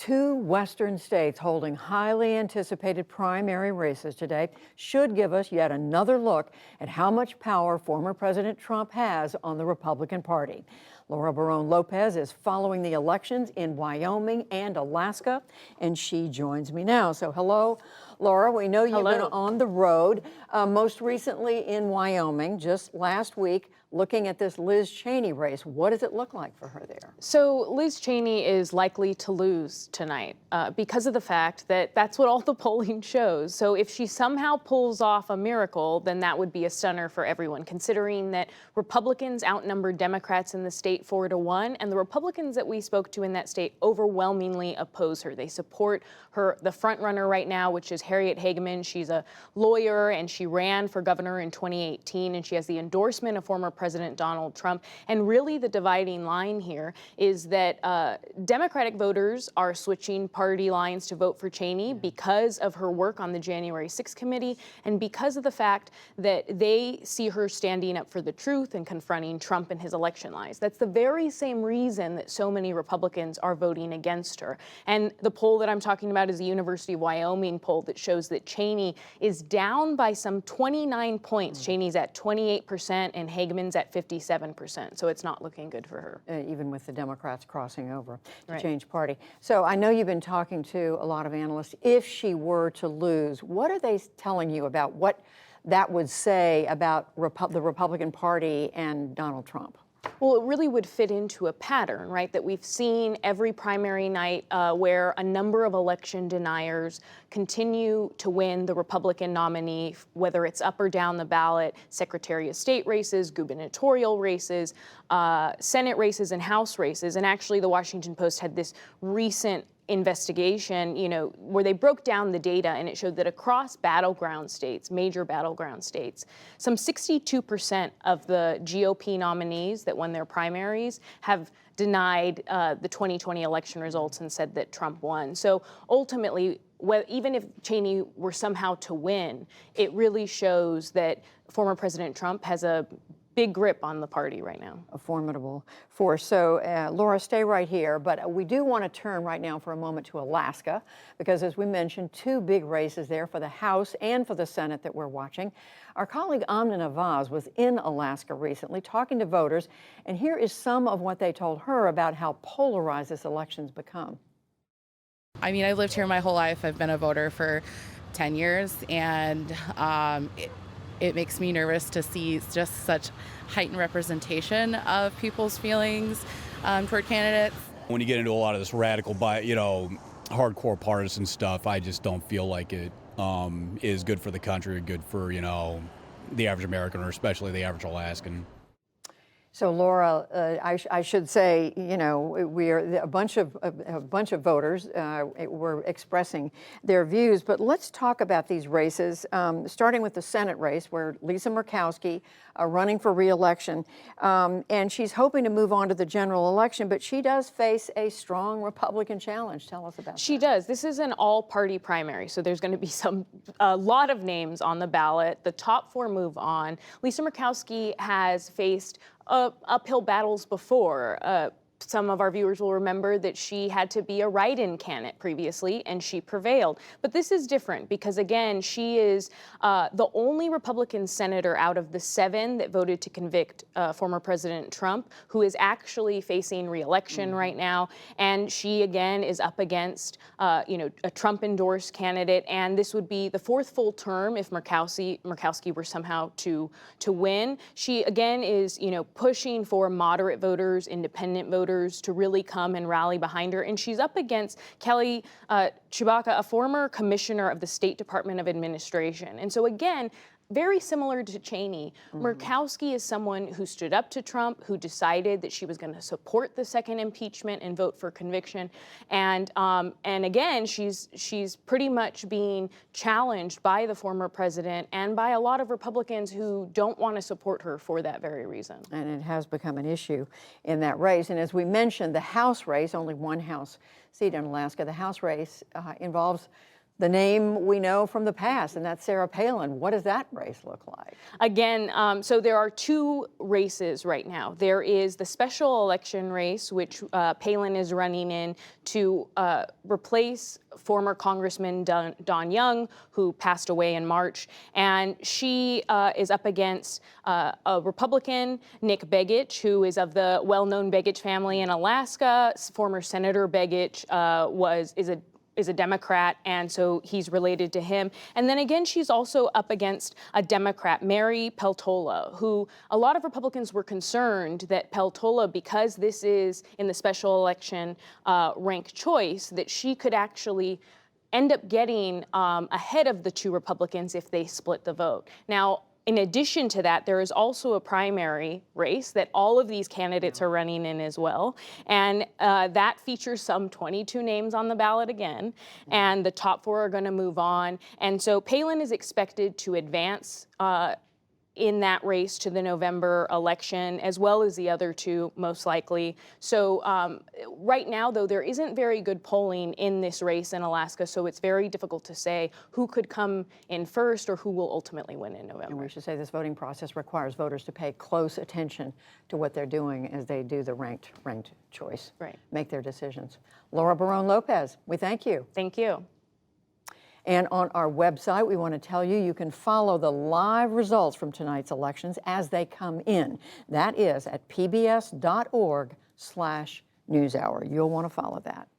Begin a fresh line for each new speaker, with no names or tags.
Two Western states holding highly anticipated primary races today should give us yet another look at how much power former President Trump has on the Republican Party. Laura Barone Lopez is following the elections in Wyoming and Alaska, and she joins me now. So hello, Laura. We know you've been on the road, most recently in Wyoming, just last week, looking at this Liz Cheney race. What does it look like for her there?
So Liz Cheney is likely to lose tonight because of the fact that that's what all the polling shows. So if she somehow pulls off a miracle, then that would be a stunner for everyone, considering that Republicans outnumber Democrats in the state 4-1, and the Republicans that we spoke to in that state overwhelmingly oppose her. They support her, the front runner right now, which is Harriet Hageman. She's a lawyer and she ran for governor in 2018, and she has the endorsement of former President Donald Trump. And really the dividing line here is that Democratic voters are switching party lines to vote for Cheney because of her work on the January 6th committee and because of the fact that they see her standing up for the truth and confronting Trump and his election lies. That's the very same reason that so many Republicans are voting against her. And the poll that I'm talking about is the University of Wyoming poll that shows that Cheney is down by some 29 points. Cheney's at 28% and Hageman's at 57%. So it's not looking good for her.
Even with the Democrats crossing over to change party. So I know you've been talking to a lot of analysts. If she were to lose, what are they telling you about what that would say about the Republican Party and Donald Trump?
Well, it really would fit into a pattern, right, that we've seen every primary night where a number of election deniers continue to win the Republican nominee, whether it's up or down the ballot, Secretary of State races, gubernatorial races, Senate races, and House races. And actually, the Washington Post had this recent investigation, where they broke down the data, and it showed that across battleground states, major battleground states, some 62% of the GOP nominees that won their primaries have denied the 2020 election results and said that Trump won. So ultimately, even if Cheney were somehow to win, it really shows that former President Trump has a big grip on the party right now.
A formidable force. So, Laura, stay right here. But we do want to turn right now for a moment to Alaska, because as we mentioned, two big races there for the House and for the Senate that we're watching. Our colleague Amna Nawaz was in Alaska recently talking to voters, and here is some of what they told her about how polarized this election's become.
I mean, I've lived here my whole life. I've been a voter for 10 years, and it makes me nervous to see just such heightened representation of people's feelings toward candidates.
When you get into a lot of this radical, hardcore partisan stuff, I just don't feel like it is good for the country or good for, the average American, or especially the average Alaskan.
So, Laura, I should say, we are a bunch of voters were expressing their views. But let's talk about these races, starting with the Senate race, where Lisa Murkowski running for re-election, and she's hoping to move on to the general election. But she does face a strong Republican challenge. Tell us about that.
She does. This is an all-party primary, so there's going to be a lot of names on the ballot. The top four move on. Lisa Murkowski has faced uphill battles before. Some of our viewers will remember that she had to be a write-in candidate previously, and she prevailed. But this is different because, again, she is the only Republican senator out of the 7 that voted to convict former President Trump, who is actually facing re-election right now. And she, again, is up against, a Trump-endorsed candidate. And this would be the 4th full term if Murkowski were somehow to win. She, again, is, pushing for moderate voters, independent voters, to really come and rally behind her. And she's up against Kelly Tshibaka, a former commissioner of the State Department of Administration. And so, again, very similar to Cheney, Murkowski is someone who stood up to Trump, who decided that she was going to support the second impeachment and vote for conviction. And again, she's pretty much being challenged by the former president and by a lot of Republicans who don't want to support her for that very reason.
And it has become an issue in that race. And as we mentioned, the House race, only one House seat in Alaska, the House race involves the name we know from the past, and that's Sarah Palin. What does that race look like?
Again, so there are two races right now. There is the special election race, which Palin is running in to replace former Congressman Don Young, who passed away in March. And she is up against a Republican, Nick Begich, who is of the well-known Begich family in Alaska. Former Senator Begich is a Democrat, and so he's related to him. And then again, she's also up against a Democrat, Mary Peltola, who a lot of Republicans were concerned that Peltola, because this is in the special election ranked choice, that she could actually end up getting ahead of the two Republicans if they split the vote. Now, in addition to that, there is also a primary race that all of these candidates are running in as well. And that features some 22 names on the ballot again. And the top four are going to move on. And so Palin is expected to advance in that race to the November election, as well as the other two, most likely. So right now, though, there isn't very good polling in this race in Alaska, so it's very difficult to say who could come in first or who will ultimately win in November.
And we should say this voting process requires voters to pay close attention to what they're doing as they do the ranked choice.
Right.
Make their decisions. Laura Barone Lopez, we thank you.
Thank you.
And on our website, we want to tell you you can follow the live results from tonight's elections as they come in. That is at pbs.org/newshour. You'll want to follow that.